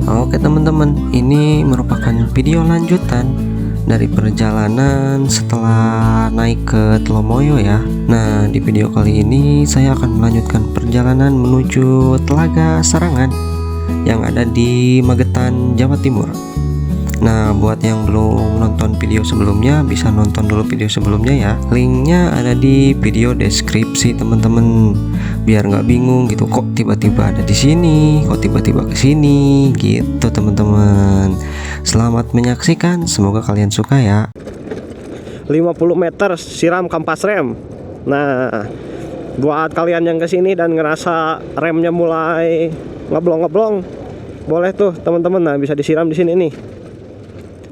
Oke teman-teman, ini merupakan video lanjutan dari perjalanan setelah naik ke Telomoyo ya. Nah, di video kali ini saya akan melanjutkan perjalanan menuju Telaga Sarangan yang ada di Magetan, Jawa Timur. Nah, buat yang belum nonton video sebelumnya, bisa nonton dulu video sebelumnya ya. Linknya ada di video deskripsi teman-teman. Biar nggak bingung gitu, kok tiba-tiba ada di sini, kok tiba-tiba ke sini, gitu teman-teman. Selamat menyaksikan, semoga kalian suka ya. 50 meter siram kampas rem. Nah, buat kalian yang kesini dan ngerasa remnya mulai ngeblong-ngeblong, boleh tuh teman-teman, nah bisa disiram di sini nih.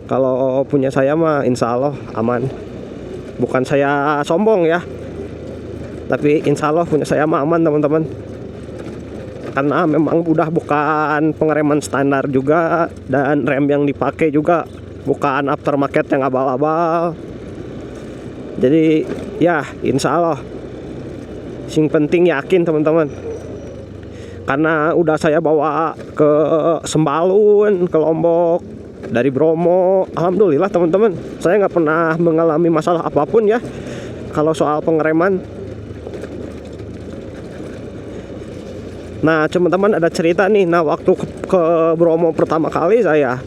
Kalau punya saya mah insya Allah aman. Bukan saya sombong ya, tapi insya Allah punya saya mah aman teman-teman. Karena memang udah bukan pengereman standar juga, dan rem yang dipakai juga bukan aftermarket yang abal-abal. Jadi ya insya Allah, sing penting yakin teman-teman. Karena udah saya bawa ke Sembalun, ke Lombok, dari Bromo, alhamdulillah teman-teman, saya nggak pernah mengalami masalah apapun ya kalau soal pengereman. Nah teman-teman, ada cerita nih. Nah, waktu ke Bromo pertama kali saya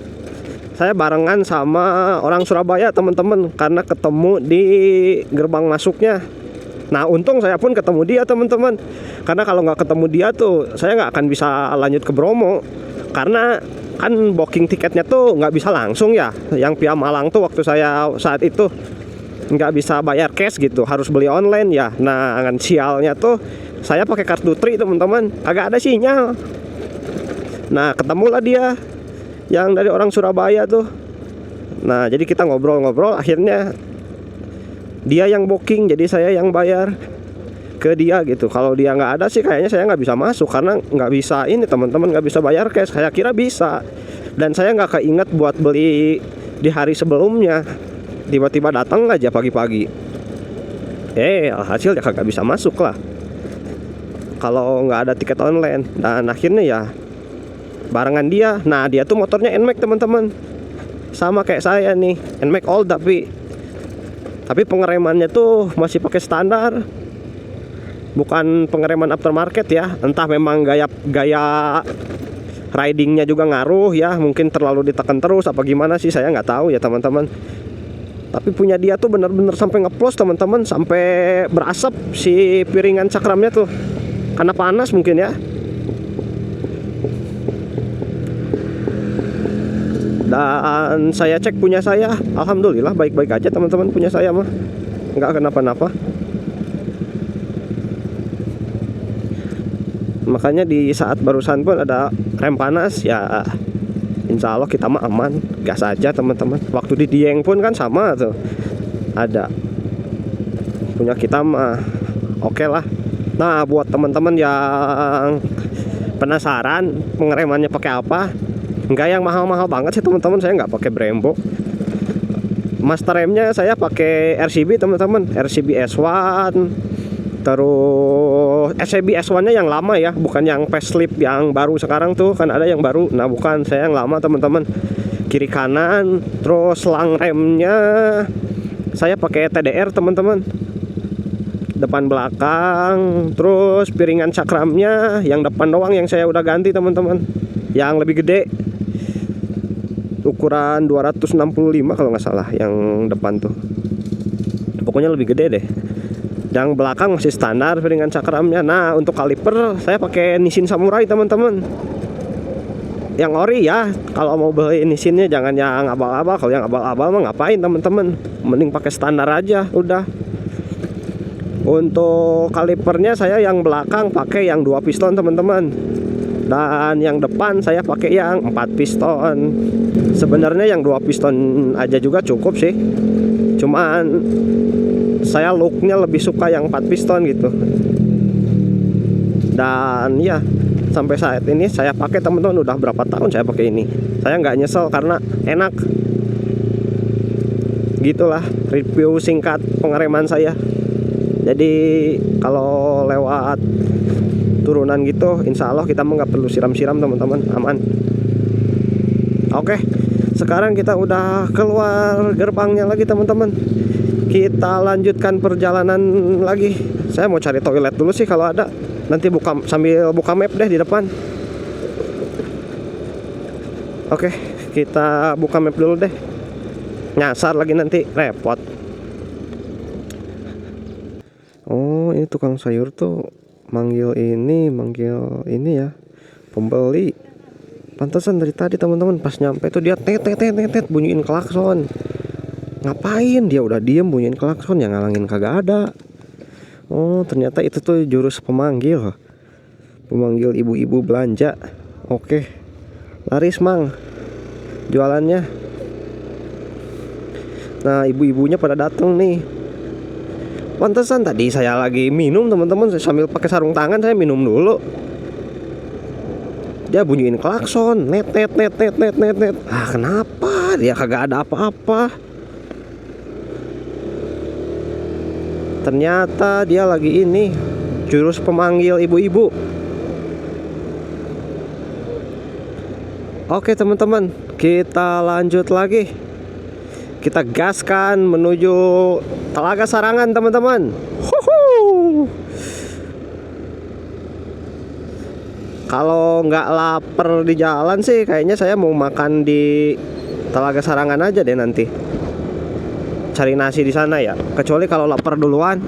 barengan sama orang Surabaya teman-teman, karena ketemu di gerbang masuknya. Nah, untung saya pun ketemu dia teman-teman, karena kalau nggak ketemu dia tuh saya nggak akan bisa lanjut ke Bromo. Karena kan booking tiketnya tuh nggak bisa langsung ya. Yang via Malang tuh waktu saya saat itu nggak bisa bayar cash gitu, harus beli online ya. Nah, kan sialnya tuh saya pakai kartu Tri teman-teman, agak ada sinyal. Nah, ketemulah dia yang dari orang Surabaya tuh. Nah, jadi kita ngobrol-ngobrol, akhirnya dia yang booking, jadi saya yang bayar ke dia gitu. Kalau dia nggak ada sih kayaknya saya nggak bisa masuk, karena nggak bisa ini teman-teman, nggak bisa bayar cash. Saya kira bisa, dan saya nggak keinget buat beli di hari sebelumnya. Tiba-tiba datang aja pagi-pagi, hasilnya kagak bisa masuk lah kalau nggak ada tiket online. Dan akhirnya ya barengan dia. Nah, dia tuh motornya NMAX teman-teman, sama kayak saya nih, NMAX old, tapi pengeremannya tuh masih pakai standar, bukan pengereman aftermarket ya. Entah memang gaya ridingnya juga ngaruh ya, mungkin terlalu ditekan terus apa gimana sih, saya nggak tahu ya teman-teman. Tapi punya dia tuh bener-bener sampai ngeplos teman-teman, sampai berasap si piringan cakramnya tuh, karena panas mungkin ya. Dan saya cek punya saya, alhamdulillah baik-baik aja teman-teman, punya saya mah nggak kenapa-napa. Makanya di saat barusan pun ada rem panas ya, insya Allah kita mah aman, gas aja teman-teman. Waktu di Dieng pun kan sama tuh, ada punya kita mah oke lah. Nah, buat teman-teman yang penasaran pengeremannya pakai apa, nggak yang mahal-mahal banget sih teman-teman. Saya nggak pakai Brembo. Master remnya saya pakai RCB teman-teman, RCB S1. Terus RCB S1 nya yang lama ya, bukan yang facelift yang baru sekarang tuh, kan ada yang baru. Nah, bukan, saya yang lama teman-teman. Kiri kanan, terus selang remnya saya pakai TDR teman-teman, depan belakang. Terus piringan cakramnya yang depan doang yang saya udah ganti teman-teman, yang lebih gede, ukuran 265 kalau nggak salah, yang depan tuh pokoknya lebih gede deh. Yang belakang masih standar piringan cakramnya. Nah, untuk kaliper saya pakai Nissin Samurai teman-teman, yang ori ya. Kalau mau beli Nissinnya jangan yang abal-abal. Kalau yang abal-abal mah ngapain teman-teman, mending pakai standar aja udah. Untuk kalipernya saya yang belakang pakai yang 2 piston teman-teman, dan yang depan saya pakai yang 4 piston. Sebenarnya yang 2 piston aja juga cukup sih, cuman saya looknya lebih suka yang 4 piston gitu. Dan ya sampai saat ini saya pakai teman-teman, udah berapa tahun saya pakai ini. Saya nggak nyesel karena enak. Gitulah review singkat pengereman saya. Jadi kalau lewat turunan gitu, insya Allah kita nggak perlu siram-siram teman-teman, aman. Oke, sekarang kita udah keluar gerbangnya lagi teman-teman. Kita lanjutkan perjalanan lagi. Saya mau cari toilet dulu sih kalau ada. Nanti sambil buka map deh di depan. Oke, kita buka map dulu deh. Nyasar lagi nanti repot. Oh, ini tukang sayur tuh manggil ini ya, pembeli. Pantesan dari tadi teman-teman pas nyampe tuh dia tet bunyiin klakson. Ngapain dia udah diem bunyiin klakson, yang ngalangin kagak ada. Oh, ternyata itu tuh jurus pemanggil ibu-ibu belanja. Oke, laris mang jualannya. Nah, ibu-ibunya pada dateng nih. Pantesan tadi saya lagi minum teman-teman, sambil pakai sarung tangan saya minum dulu. Dia bunyiin klakson, net. Ah, kenapa? Dia kagak ada apa-apa. Ternyata dia lagi ini, jurus pemanggil ibu-ibu. Oke teman-teman, kita lanjut lagi. Kita gaskan menuju Telaga Sarangan teman-teman. Kalau nggak lapar di jalan sih, kayaknya saya mau makan di Telaga Sarangan aja deh nanti. Cari nasi di sana ya. Kecuali kalau lapar duluan,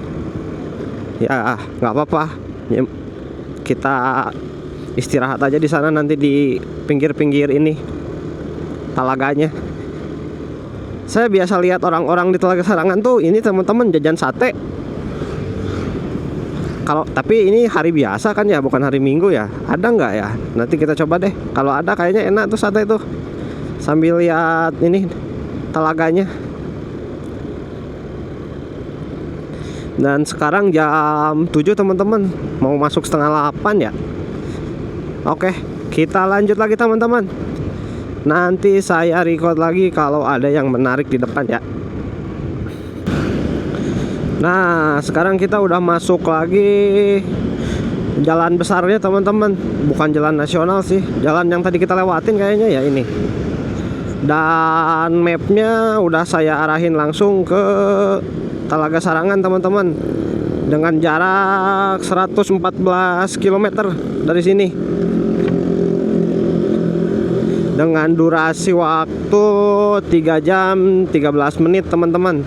ya nggak apa-apa. Ya, kita istirahat aja di sana nanti di pinggir-pinggir ini talaganya. Saya biasa lihat orang-orang di Telaga Sarangan tuh ini teman-teman jajan sate. Tapi ini hari biasa kan ya, bukan hari Minggu ya. Ada nggak ya? Nanti kita coba deh. Kalau ada kayaknya enak tuh sate tuh. Sambil lihat ini telaganya. Dan sekarang jam 7 teman-teman, mau masuk setengah 8 ya. Oke, kita lanjut lagi teman-teman. Nanti saya record lagi kalau ada yang menarik di depan ya. Nah, sekarang kita udah masuk lagi jalan besarnya teman-teman. Bukan jalan nasional sih, jalan yang tadi kita lewatin kayaknya ya ini. Dan mapnya udah saya arahin langsung ke Telaga Sarangan teman-teman, dengan jarak 114 km dari sini, dengan durasi waktu 3 jam 13 menit teman-teman.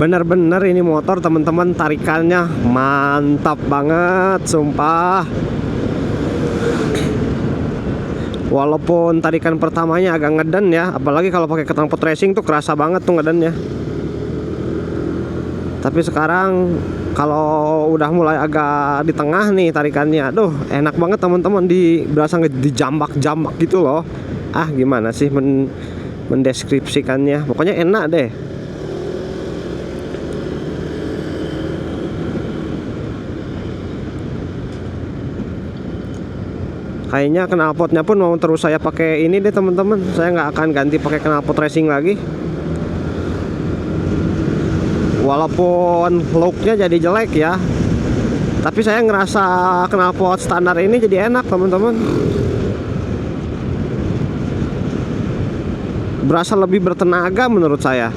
Bener-bener ini motor teman-teman, tarikannya mantap banget sumpah. Walaupun tarikan pertamanya agak ngeden ya, apalagi kalau pakai knalpot racing tuh kerasa banget tuh ngedennya. Tapi sekarang kalau udah mulai agak di tengah nih tarikannya, aduh enak banget teman-teman, berasa dijambak-jambak gitu loh. Ah, gimana sih mendeskripsikannya, pokoknya enak deh. Kayaknya knalpotnya pun mau terus saya pakai ini deh teman-teman. Saya nggak akan ganti pakai knalpot racing lagi. Walaupun looknya jadi jelek ya, tapi saya ngerasa knalpot standar ini jadi enak teman-teman. Berasa lebih bertenaga menurut saya.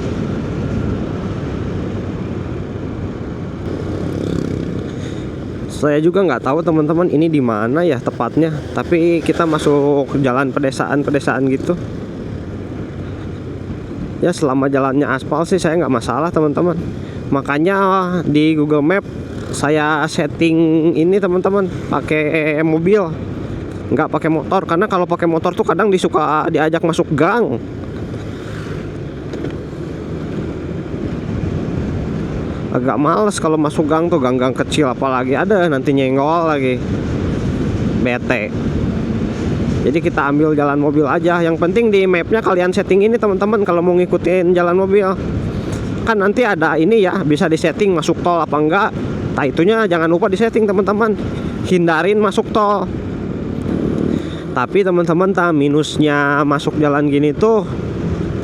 Saya juga nggak tahu teman-teman ini di mana ya tepatnya, tapi kita masuk jalan pedesaan gitu. Ya selama jalannya aspal sih saya nggak masalah teman-teman. Makanya di Google Map saya setting ini teman-teman pakai mobil, nggak pakai motor, karena kalau pakai motor tuh kadang disuka diajak masuk gang. Agak males kalau masuk gang tuh, gang-gang kecil, apalagi ada nanti nyenggol lagi, bete. Jadi kita ambil jalan mobil aja. Yang penting di mapnya kalian setting ini teman-teman, kalau mau ngikutin jalan mobil kan nanti ada ini ya, bisa disetting masuk tol apa enggak. Nah itunya jangan lupa disetting teman-teman, hindarin masuk tol. Tapi teman-teman, minusnya masuk jalan gini tuh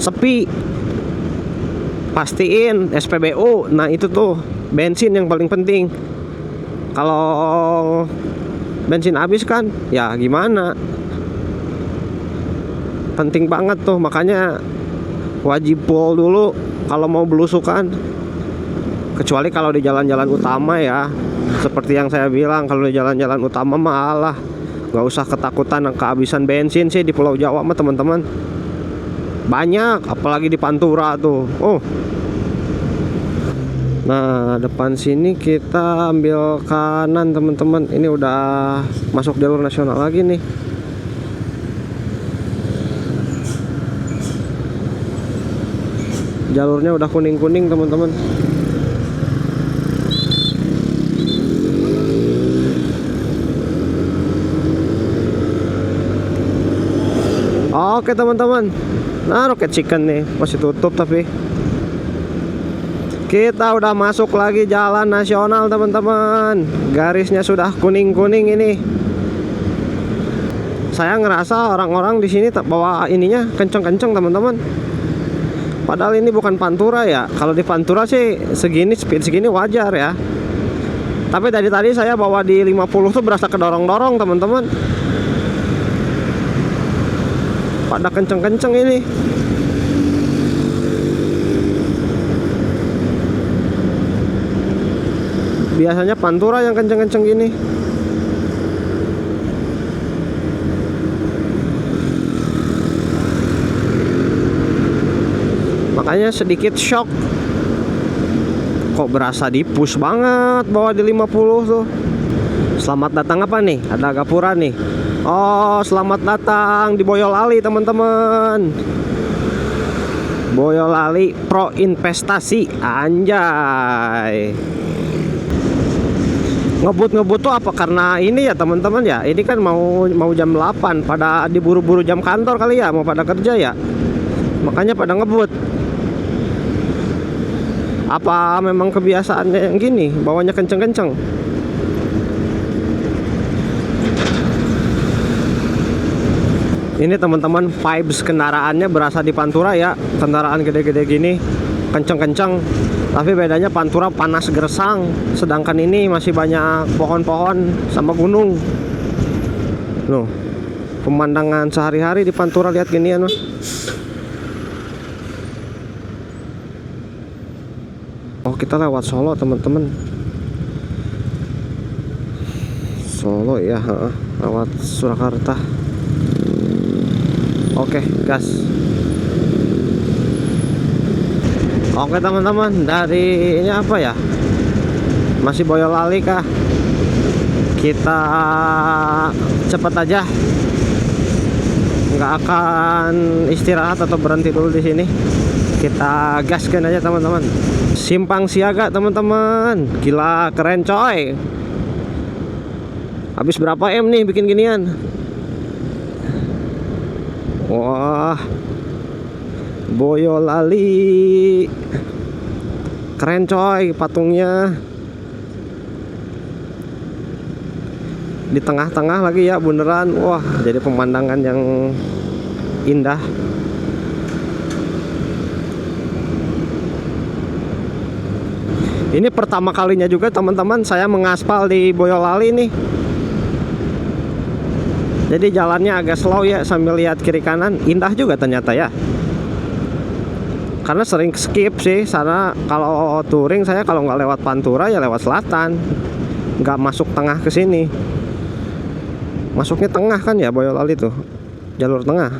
sepi. Pastiin SPBU. Nah itu tuh bensin yang paling penting. Kalau bensin habis kan ya gimana, penting banget tuh, makanya wajib full dulu kalau mau belusukan. Kecuali kalau di jalan-jalan utama ya, seperti yang saya bilang, kalau di jalan-jalan utama malah nggak usah ketakutan kehabisan bensin sih di Pulau Jawa mah teman-teman. Banyak, apalagi di Pantura tuh. Nah, depan sini kita ambil kanan teman-teman. Ini udah masuk jalur nasional lagi nih. Jalurnya udah kuning-kuning teman-teman. Oke teman-teman. Nah, Rocket Chicken nih masih tutup, tapi kita udah masuk lagi jalan nasional teman-teman. Garisnya sudah kuning-kuning ini. Saya ngerasa orang-orang di sini tak bawa ininya kenceng-kenceng teman-teman. Padahal ini bukan Pantura ya. Kalau di Pantura sih segini, speed segini wajar ya. Tapi dari tadi saya bawa di 50 tuh berasa kedorong-dorong teman-teman. Pada kenceng-kenceng ini. Biasanya Pantura yang kenceng-kenceng gini. Makanya sedikit shock. Kok berasa di push banget bawa di 50 tuh. Selamat datang apa nih? Ada Gapura nih. Oh, selamat datang di Boyolali teman-teman. Boyolali Pro Investasi, anjay. Ngebut tuh apa karena ini ya teman-teman ya. Ini kan mau jam 8, pada diburu-buru jam kantor kali ya, mau pada kerja ya. Makanya pada ngebut. Apa memang kebiasaannya yang gini, bawanya kenceng-kenceng? Ini teman-teman, vibes kendaraannya berasa di Pantura ya. Kendaraan gede-gede gini, kenceng-kenceng. Tapi bedanya Pantura panas gersang, sedangkan ini masih banyak pohon-pohon sama gunung. Loh, pemandangan sehari-hari di Pantura lihat ginian loh. Oh, kita lewat Solo teman-teman. Solo ya, lewat Surakarta. Oke, gas. Oke teman-teman, dari ini apa ya? Masih Boyolali kah? Kita cepet aja. Nggak akan istirahat atau berhenti dulu di sini. Kita gaskan aja teman-teman. Simpang Siaga teman-teman. Gila, keren coy. Habis berapa M nih bikin ginian? Wah, Boyolali, keren coy patungnya. Di tengah-tengah lagi ya beneran. Wah, jadi pemandangan yang indah. Ini pertama kalinya juga teman-teman saya mengaspal di Boyolali nih. Jadi jalannya agak slow ya, sambil lihat kiri kanan. Indah juga ternyata ya. Karena sering skip sih sana. Kalau touring saya kalau nggak lewat Pantura ya lewat selatan, nggak masuk tengah ke sini. Masuknya tengah kan ya Boyolali tuh, jalur tengah.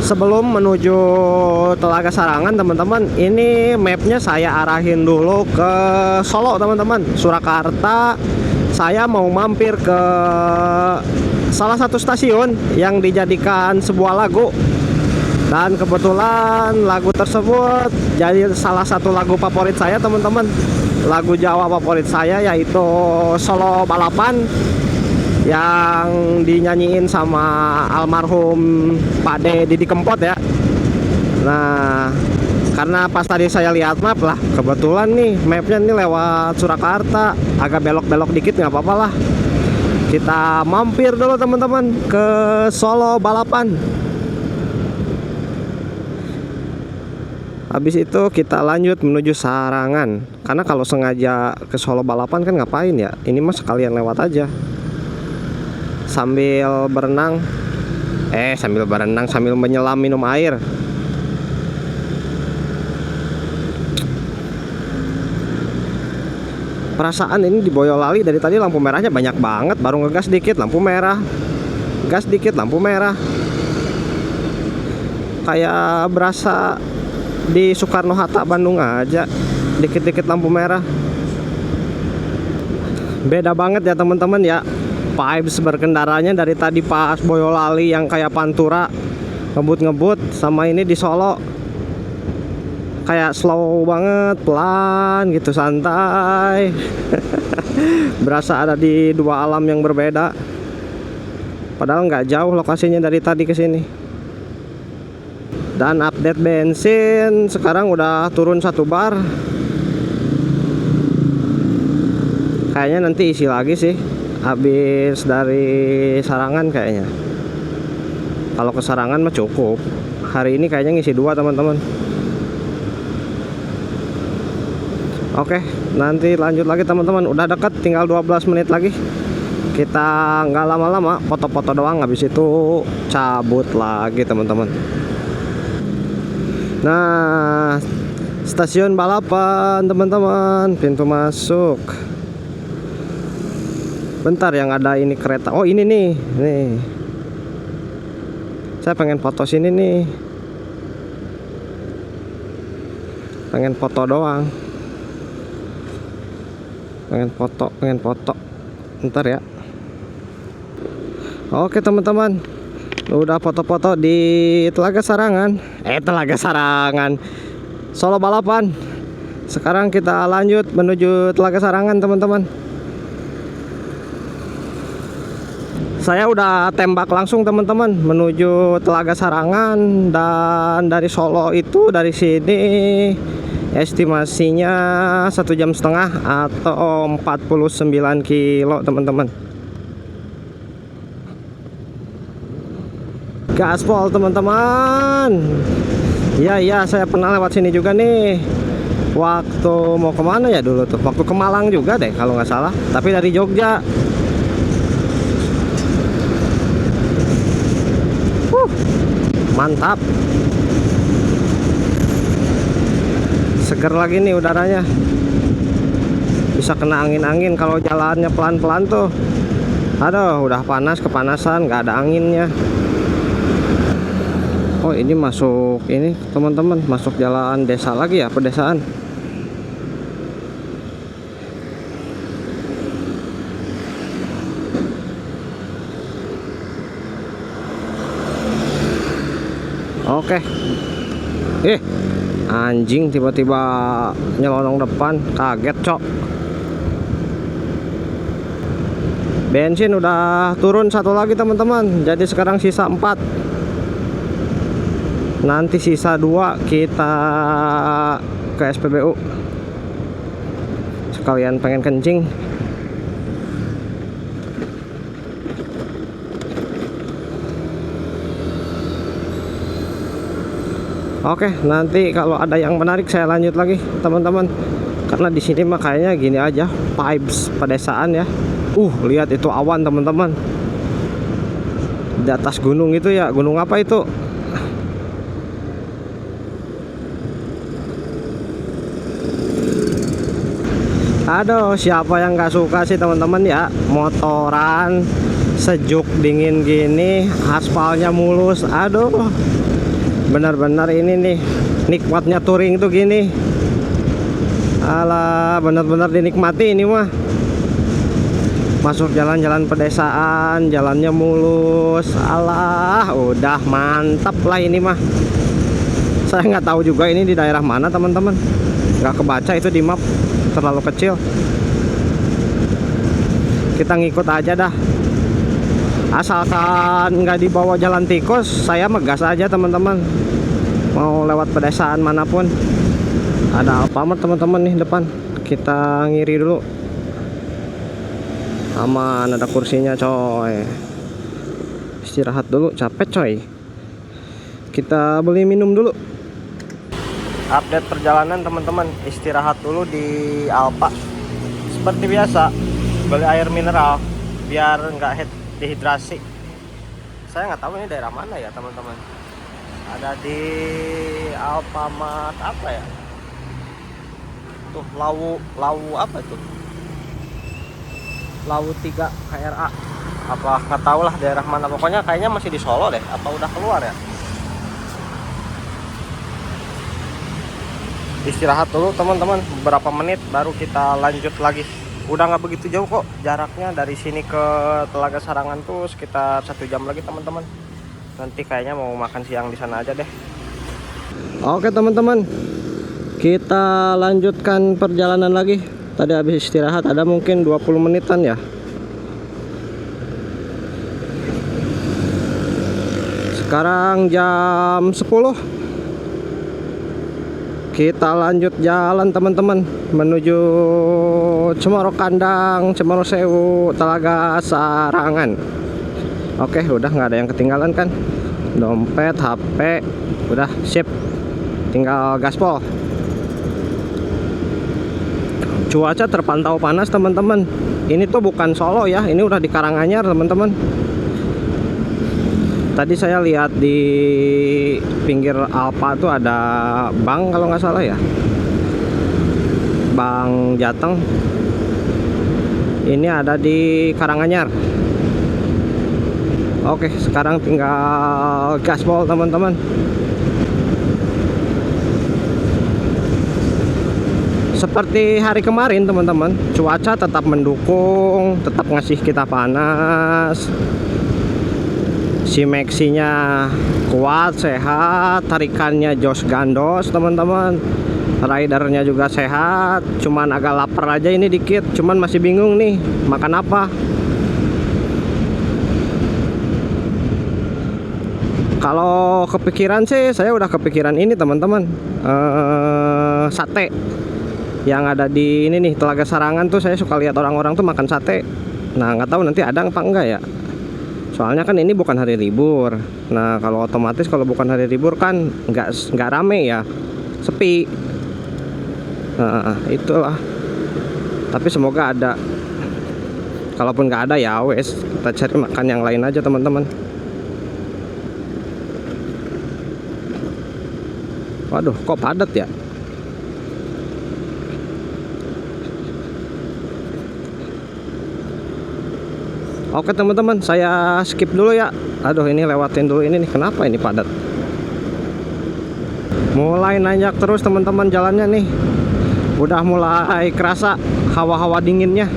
Sebelum menuju Telaga Sarangan teman-teman, ini mapnya saya arahin dulu ke Solo teman-teman, Surakarta. Saya mau mampir ke salah satu stasiun yang dijadikan sebuah lagu. Dan kebetulan lagu tersebut jadi salah satu lagu favorit saya teman-teman. Lagu Jawa favorit saya yaitu Solo Balapan, yang dinyanyiin sama almarhum Pak De Didi Kempot ya. Nah, karena pas tadi saya lihat map lah, kebetulan nih mapnya nih lewat Surakarta, agak belok-belok dikit nggak apa-apa lah. Kita mampir dulu teman-teman ke Solo Balapan. Habis itu kita lanjut menuju Sarangan. Karena kalau sengaja ke Solo Balapan kan ngapain ya? Ini mah sekalian lewat aja. sambil berenang, sambil menyelam minum air. Perasaan ini di Boyolali dari tadi lampu merahnya banyak banget, baru ngegas dikit lampu merah, gas dikit lampu merah. Kayak berasa di Soekarno-Hatta Bandung aja, dikit-dikit lampu merah. Beda banget ya teman-teman ya, vibes berkendaranya dari tadi pas Boyolali yang kayak Pantura ngebut-ngebut, sama ini di Solo kayak slow banget, pelan gitu, santai. Berasa ada di dua alam yang berbeda. Padahal nggak jauh lokasinya dari tadi ke sini. Dan update bensin sekarang udah turun 1 bar. Kayaknya nanti isi lagi sih, habis dari Sarangan kayaknya. Kalau ke Sarangan mah cukup. Hari ini kayaknya ngisi 2 teman-teman. Oke, nanti lanjut lagi teman-teman. Udah deket, tinggal 12 menit lagi. Kita nggak lama-lama, foto-foto doang, habis itu cabut lagi teman-teman. Nah, stasiun balapan teman-teman, pintu masuk. Bentar, yang ada ini kereta. Oh ini nih, nih. Saya pengen foto sini nih. Pengen foto doang. Pengen foto. Bentar ya. Oke teman-teman, udah foto-foto di Telaga Sarangan. Telaga Sarangan, Solo balapan. Sekarang kita lanjut menuju Telaga Sarangan teman-teman. Saya udah tembak langsung teman-teman menuju Telaga Sarangan, dan dari Solo itu, dari sini estimasinya 1,5 jam atau 49 kilo teman-teman. Gaspol teman-teman. Iya, saya pernah lewat sini juga nih. Waktu mau kemana ya dulu tuh? Waktu ke Malang juga deh kalau nggak salah. Tapi dari Jogja. Mantap. Seger lagi nih udaranya. Bisa kena angin-angin kalau jalannya pelan-pelan tuh. Aduh, udah panas, kepanasan, nggak ada anginnya. Oh ini masuk ini teman-teman, masuk jalan desa lagi ya, pedesaan. Oke. Anjing tiba-tiba nyelonong depan, kaget cok. Bensin udah turun 1 lagi teman-teman, jadi sekarang sisa 4. Nanti sisa 2 kita ke SPBU. Sekalian pengen kencing. Oke, nanti kalau ada yang menarik saya lanjut lagi teman-teman. Karena di sini mah kayaknya gini aja, vibes pedesaan ya. Lihat itu awan teman-teman. Di atas gunung itu ya, gunung apa itu? Aduh, siapa yang nggak suka sih teman-teman ya, motoran sejuk dingin gini, aspalnya mulus. Aduh, benar-benar ini nih nikmatnya touring tuh gini. Alah, benar-benar dinikmati ini mah. Masuk jalan-jalan pedesaan, jalannya mulus. Alah, udah mantap lah ini mah. Saya nggak tahu juga ini di daerah mana teman-teman, nggak kebaca itu di map, terlalu kecil. Kita ngikut aja dah, asalkan nggak dibawa jalan tikus. Saya megas aja teman-teman, mau lewat pedesaan manapun. Ada Alfamart teman-teman nih depan, kita ngiri dulu. Aman, ada kursinya coy. Istirahat dulu, capek coy. Kita beli minum dulu. Update perjalanan teman-teman, istirahat dulu di Alfa. Seperti biasa, beli air mineral biar nggak dehidrasi. Saya nggak tahu ini daerah mana ya teman-teman. Ada di Alfamart apa ya? Tuh Lawu apa itu? Lawu 3 KRA. Apa nggak tahu lah daerah mana. Pokoknya kayaknya masih di Solo deh. Apa udah keluar ya? Istirahat dulu teman-teman, beberapa menit baru kita lanjut lagi. Udah nggak begitu jauh kok jaraknya, dari sini ke Telaga Sarangan tuh sekitar 1 jam lagi teman-teman. Nanti kayaknya mau makan siang di sana aja deh. Oke teman-teman, kita lanjutkan perjalanan lagi. Tadi habis istirahat ada mungkin 20 menitan ya. Sekarang jam 10. Kita lanjut jalan teman-teman menuju Cemoro Kandang, Cemoro Sewu, Telaga Sarangan. Oke, udah nggak ada yang ketinggalan kan? Dompet, HP, udah sip. Tinggal gaspol. Cuaca terpantau panas teman-teman. Ini tuh bukan Solo ya, ini udah di Karanganyar teman-teman. Tadi saya lihat di pinggir Alfa tuh ada bank kalau nggak salah ya, Bank Jateng. Ini ada di Karanganyar. Oke, sekarang tinggal gaspol teman-teman. Seperti hari kemarin teman-teman, cuaca tetap mendukung, tetap ngasih kita panas. Si Maxinya kuat, sehat, tarikannya jos gandos teman-teman. Ridernya juga sehat, cuman agak lapar aja ini dikit, cuman masih bingung nih makan apa. Kalau kepikiran sih, saya udah kepikiran ini teman-teman, sate yang ada di ini nih Telaga Sarangan tuh. Saya suka lihat orang-orang tuh makan sate. Nah nggak tahu nanti ada apa enggak ya. Soalnya kan ini bukan hari libur. Nah kalau otomatis kalau bukan hari libur kan nggak rame ya, sepi. Nah itulah. Tapi semoga ada. Kalaupun nggak ada ya wes, kita cari makan yang lain aja teman-teman. Waduh, kok padat ya? Oke teman-teman, saya skip dulu ya. Aduh, ini lewatin dulu ini nih. Kenapa ini padat? Mulai nanjak terus teman-teman jalannya nih. Udah mulai kerasa hawa-hawa dinginnya.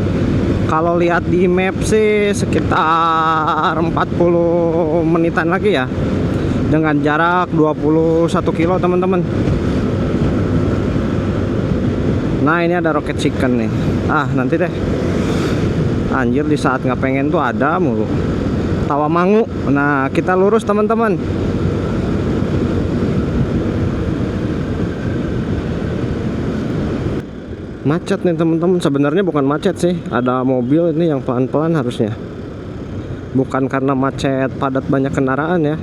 Kalau lihat di map sih sekitar 40 menitan lagi ya. Dengan jarak 21 kilo teman-teman. Nah, ini ada Rocket Chicken nih. Ah, nanti deh. Anjir, di saat nggak pengen tuh ada mulu. Tawamangu. Nah, kita lurus teman-teman. Macet nih teman-teman. Sebenarnya bukan macet sih, ada mobil ini yang pelan-pelan harusnya. Bukan karena macet padat banyak kendaraan ya.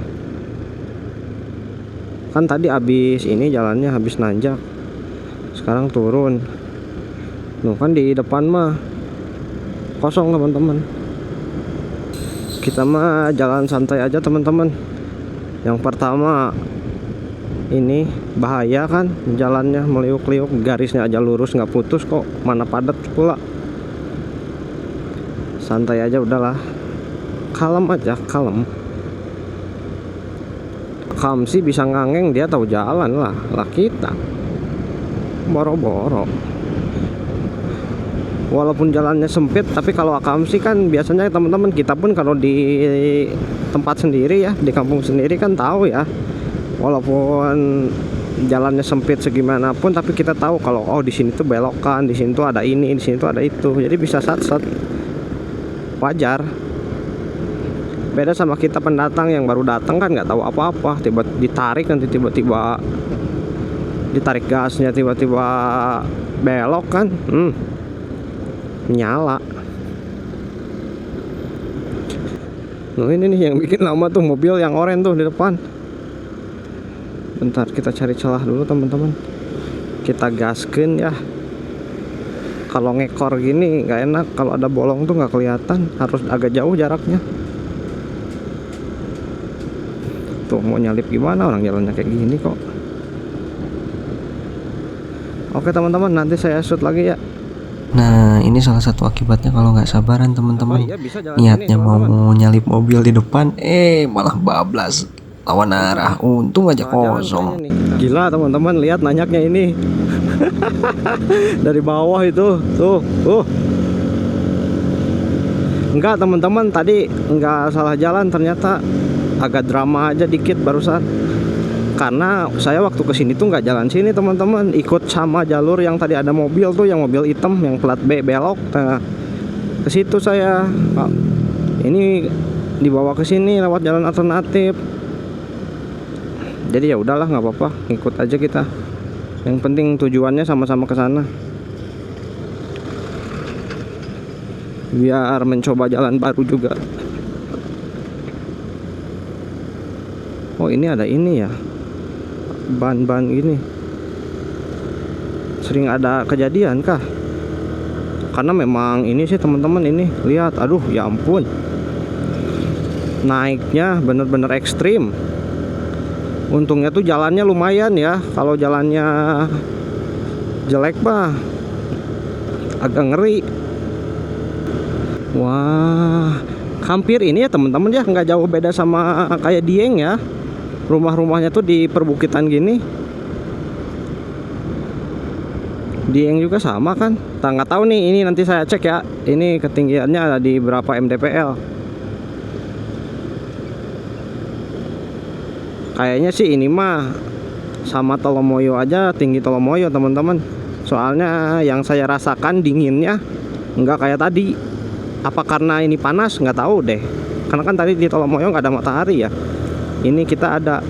Kan tadi habis ini jalannya habis nanjak. Sekarang turun. Loh, kan di depan mah kosong teman-teman. Kita mah jalan santai aja teman-teman. Yang pertama ini bahaya kan, jalannya meliuk-liuk, garisnya aja lurus nggak putus kok, mana padat pula. Santai aja udahlah, kalem aja, kalem. Kamsi bisa ngangeng, dia tahu jalan lah kita boro-boro. Walaupun jalannya sempit, tapi kalau Akamsi kan biasanya teman-teman, kita pun kalau di tempat sendiri ya, di kampung sendiri kan tahu ya. Walaupun jalannya sempit segimanapun, tapi kita tahu kalau oh di sini tuh belokan, di sini tuh ada ini, di sini tuh ada itu. Jadi bisa sat-sat. Wajar. Beda sama kita pendatang yang baru datang kan nggak tahu apa-apa, tiba ditarik nanti tiba-tiba ditarik gasnya, tiba-tiba belok kan. Nyala. Nah, ini nih yang bikin lama tuh mobil yang oranye tuh di depan. Bentar, kita cari celah dulu teman-teman. Kita gaskeun ya. Kalau ngekor gini nggak enak, kalau ada bolong tuh nggak kelihatan, harus agak jauh jaraknya. tuh mau nyalip gimana, orang jalannya kayak gini kok. Oke teman-teman, nanti saya shoot lagi ya. Nah, ini salah satu akibatnya kalau nggak sabaran teman-teman. Oh iya, bisa jalan Niatnya sini, teman-teman. mau nyalip mobil di depan, malah bablas lawan arah. Untung aja Jalan kosong. kayaknya nih. Gila teman-teman, lihat nanyaknya ini. Dari bawah itu, tuh. Enggak teman-teman, tadi enggak salah jalan, ternyata agak drama aja dikit barusan. Karena saya waktu kesini tuh nggak jalan sini teman-teman, ikut sama jalur yang tadi ada mobil tuh, yang mobil hitam yang plat B belok. Nah, ke situ saya. Ini dibawa ke sini lewat jalan alternatif. Jadi ya udahlah, nggak apa-apa, ikut aja kita. Yang penting tujuannya sama-sama ke sana. Biar mencoba jalan baru juga. Oh, ini ada ini ya. Ban-ban gini. Sering ada kejadian kah? Karena memang ini sih teman-teman, ini lihat, aduh ya ampun. Naiknya bener-bener ekstrim. Untungnya tuh jalannya lumayan ya. Kalau jalannya jelek mah agak ngeri. Wah, hampir ini ya teman-teman ya, nggak jauh beda sama kayak Dieng ya. Rumah-rumahnya tuh di perbukitan gini. Dieng juga sama kan? Nggak tahu nih, ini nanti saya cek ya. Ini ketinggiannya ada di berapa mdpl. Kayaknya sih ini mah sama Tolomoyo aja, tinggi Tolomoyo teman-teman. Soalnya yang saya rasakan dinginnya nggak kayak tadi. Apa karena ini panas? Nggak tahu deh. Karena kan tadi di Tolomoyo nggak ada matahari ya. Ini kita ada.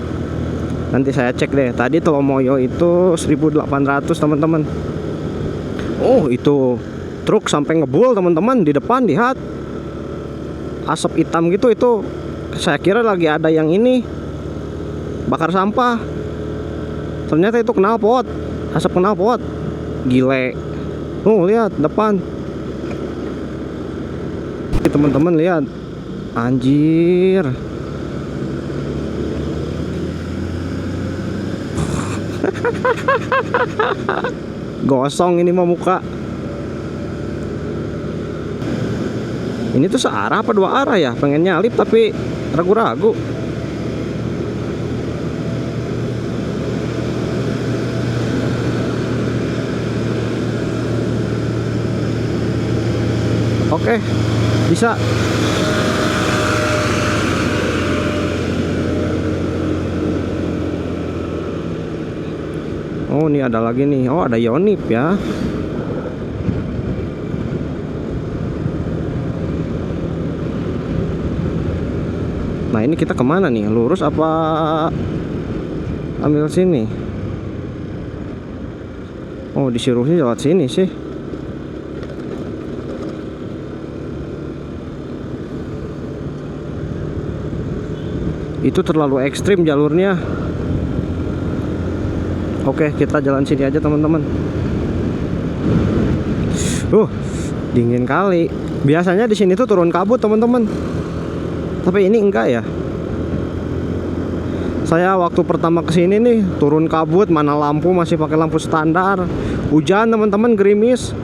Nanti saya cek deh. Tadi Tolomoyo itu 1800 teman-teman. Oh, itu truk sampai ngebul teman-teman di depan, lihat. Asap hitam gitu, itu saya kira lagi ada yang ini bakar sampah. Ternyata itu knalpot. Asap knalpot. Gile. Oh, lihat depan. Teman-teman lihat. Anjir. Gosong ini mah muka. Ini tuh searah apa dua arah ya? Pengen nyalip tapi ragu-ragu. Oke, bisa. Oh, ini ada lagi nih. Oh, ada Yonip ya. Nah, ini kita kemana nih? Lurus apa ambil sini? Oh, disuruhnya lewat sini sih. Itu terlalu ekstrim jalurnya. Oke, kita jalan sini aja teman-teman. Dingin kali. Biasanya di sini tuh turun kabut teman-teman. Tapi ini enggak ya. Saya waktu pertama kesini nih turun kabut, mana lampu masih pakai lampu standar. Hujan teman-teman, gerimis.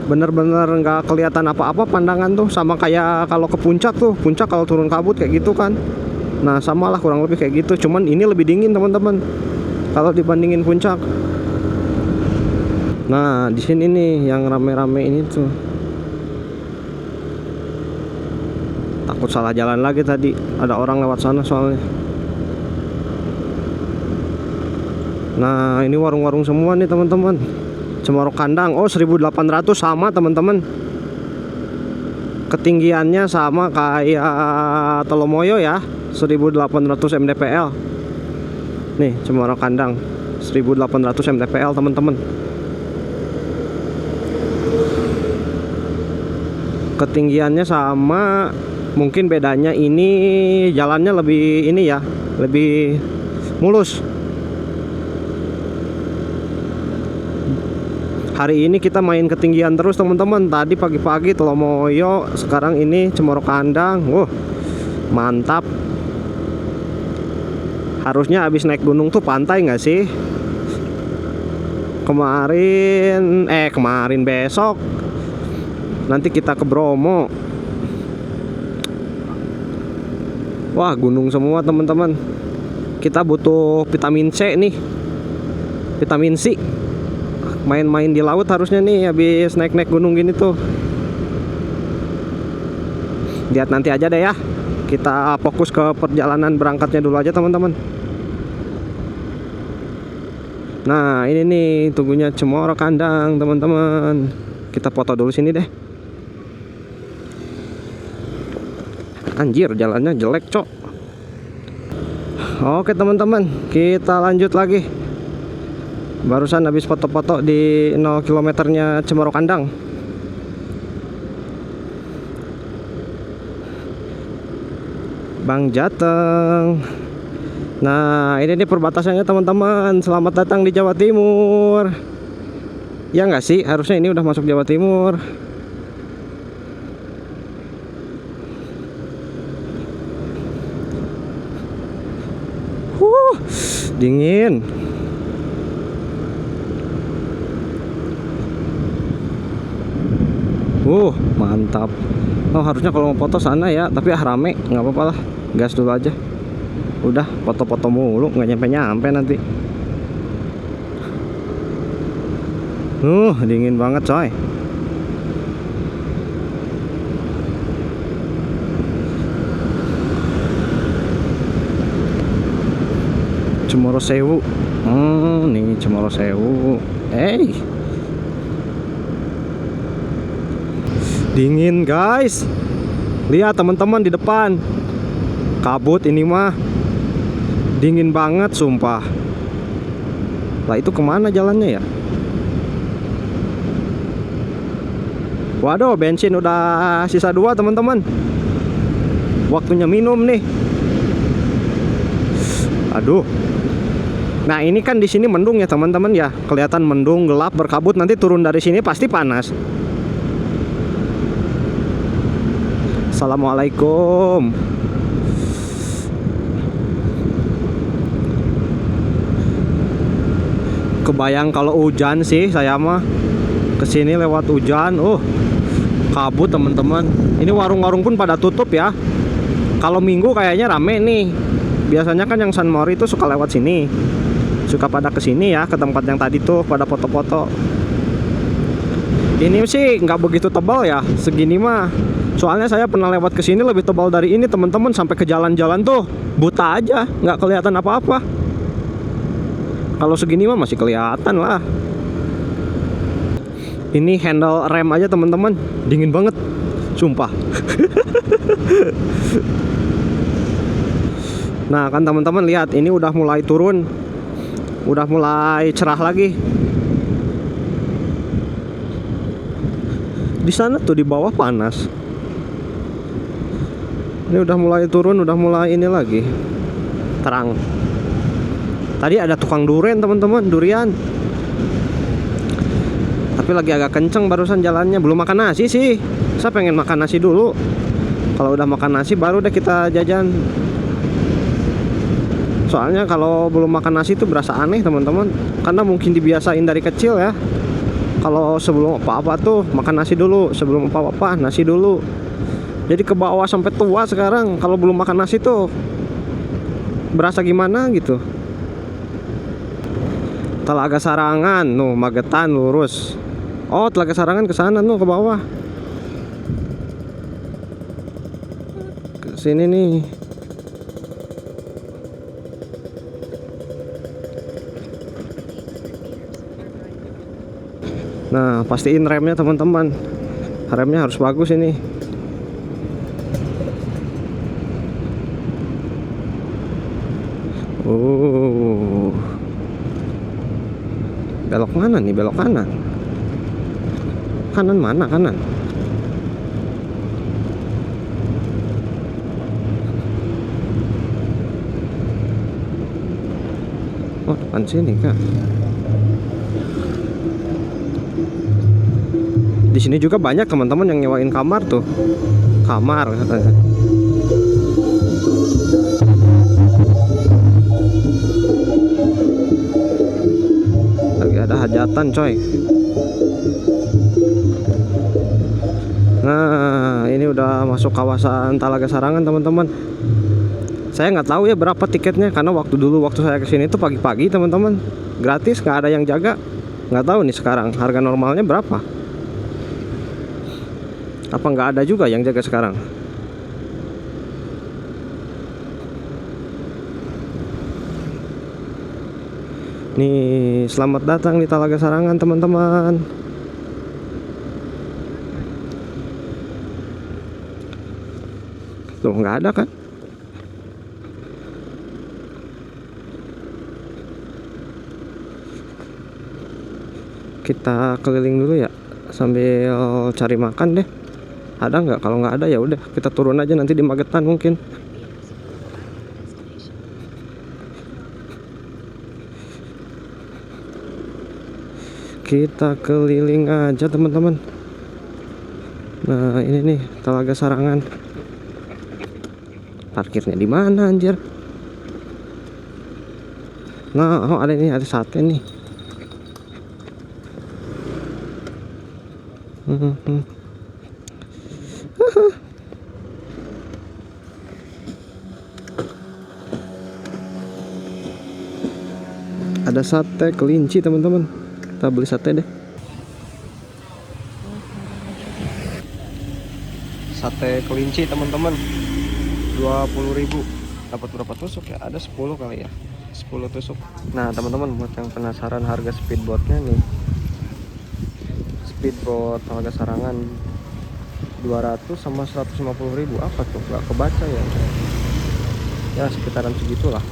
Bener-bener nggak kelihatan apa-apa pandangan tuh, sama kayak kalau ke puncak tuh. Puncak kalau turun kabut kayak gitu kan. Nah, samalah kurang lebih kayak gitu. Cuman ini lebih dingin teman-teman kalau dibandingin puncak. Nah, di sini nih yang rame-rame ini tuh. Takut salah jalan lagi tadi. Ada orang lewat sana soalnya. Nah, ini warung-warung semua nih teman-teman. Cemoro Kandang. Oh, 1800 sama teman-teman. Ketinggiannya sama kayak Tolomoyo ya. 1800 mdpl. Nih, Cemoro Kandang 1800 mdpl teman-teman. Ketinggiannya sama, mungkin bedanya ini jalannya lebih ini ya, lebih mulus. Hari ini kita main ketinggian terus teman-teman. Tadi pagi-pagi Tolomoyo, sekarang ini Cemoro Kandang. Mantap. Harusnya habis naik gunung tuh pantai nggak sih? Kemarin besok nanti kita ke Bromo. Wah, gunung semua teman-teman. Kita butuh vitamin C nih. Vitamin C. Main-main di laut harusnya nih habis naik-naik gunung gini tuh. Lihat nanti aja deh ya. Kita fokus ke perjalanan berangkatnya dulu aja teman-teman. Nah, ini nih tugunya Cemoro Kandang teman-teman. Kita foto dulu sini deh. Anjir, jalannya jelek, cok. Oke teman-teman, kita lanjut lagi. Barusan habis foto-foto di 0 kilometernya Cemoro Kandang. Bang Jateng. Nah, ini nih perbatasannya teman-teman. Selamat datang di Jawa Timur. Ya nggak sih? Harusnya ini udah masuk Jawa Timur. Dingin. Mantap. Oh, harusnya kalau mau foto sana ya, tapi rame, nggak apa-apa lah. Gas dulu aja. Udah foto-foto mulu, nggak nyampe-nyampe nanti. Dingin banget coy. Cemoro Sewu. Nih Cemoro Sewu. Dingin guys. Lihat teman-teman di depan. Kabut ini mah. Dingin banget sumpah. Lah itu kemana jalannya ya? Waduh, bensin udah sisa 2 teman-teman. Waktunya minum nih. Aduh. Nah, ini kan di sini mendung ya teman-teman ya. Kelihatan mendung, gelap, berkabut. Nanti turun dari sini pasti panas. Assalamualaikum. Kebayang kalau hujan sih saya mah. Kesini lewat hujan. Kabut teman-teman. Ini warung-warung pun pada tutup ya. Kalau Minggu kayaknya rame nih. Biasanya kan yang San Mori itu suka lewat sini. Suka pada kesini ya, ke tempat yang tadi tuh pada foto-foto. Ini sih nggak begitu tebal ya, segini mah. Soalnya saya pernah lewat kesini lebih tebal dari ini teman-teman. Sampai ke jalan-jalan tuh buta aja, nggak kelihatan apa-apa. Kalau segini mah masih kelihatan lah. Ini handle rem aja teman-teman, dingin banget, sumpah. Nah kan teman-teman lihat, ini udah mulai turun, udah mulai cerah lagi. Di sana tuh di bawah panas. Ini udah mulai turun, udah mulai ini lagi terang. Tadi ada tukang durian teman-teman, durian. Tapi lagi agak kenceng barusan jalannya. Belum makan nasi sih. Saya pengen makan nasi dulu. Kalau udah makan nasi baru deh kita jajan. Soalnya kalau belum makan nasi itu berasa aneh teman-teman. Karena mungkin dibiasain dari kecil ya. Kalau sebelum apa-apa tuh makan nasi dulu. Sebelum apa-apa nasi dulu. Jadi ke bawah sampai tua sekarang kalau belum makan nasi tuh berasa gimana gitu. Telaga Sarangan, nuh Magetan lurus. Oh, Telaga Sarangan ke sana nuh ke bawah. Ke sini nih. Nah, pastiin remnya teman-teman. Remnya harus bagus ini. Belok mana nih? Belok kanan. Kanan mana? Kanan. Oh, depan sini kak. Di sini juga banyak teman-teman yang nyewain kamar tuh. Kamar katanya. hajatan coy. Nah ini udah masuk kawasan Talaga Sarangan teman-teman. Saya nggak tahu ya berapa tiketnya, karena waktu saya kesini itu pagi-pagi teman-teman, gratis, nggak ada yang jaga. Nggak tahu nih sekarang harga normalnya berapa. Apa nggak ada juga yang jaga sekarang? Nih, selamat datang di Talaga Sarangan teman-teman. Tuh nggak ada kan? Kita keliling dulu ya sambil cari makan deh. Ada nggak? Kalau nggak ada ya udah kita turun aja nanti di Magetan mungkin. Kita keliling aja teman-teman. Nah ini nih Talaga Sarangan. Parkirnya di mana anjir? Nah, oh ada ini, ada sate nih. Ada sate kelinci teman-teman. Kita beli sate deh. Sate kelinci teman-teman, 20.000. Dapat berapa tusuk ya? Ada 10 kali ya, 10 tusuk. Nah teman-teman, buat yang penasaran harga speedboatnya nih, speedboat Talaga Sarangan 200 sama 150.000. Apa tuh? Gak kebaca ya. Ya sekitaran segitulah.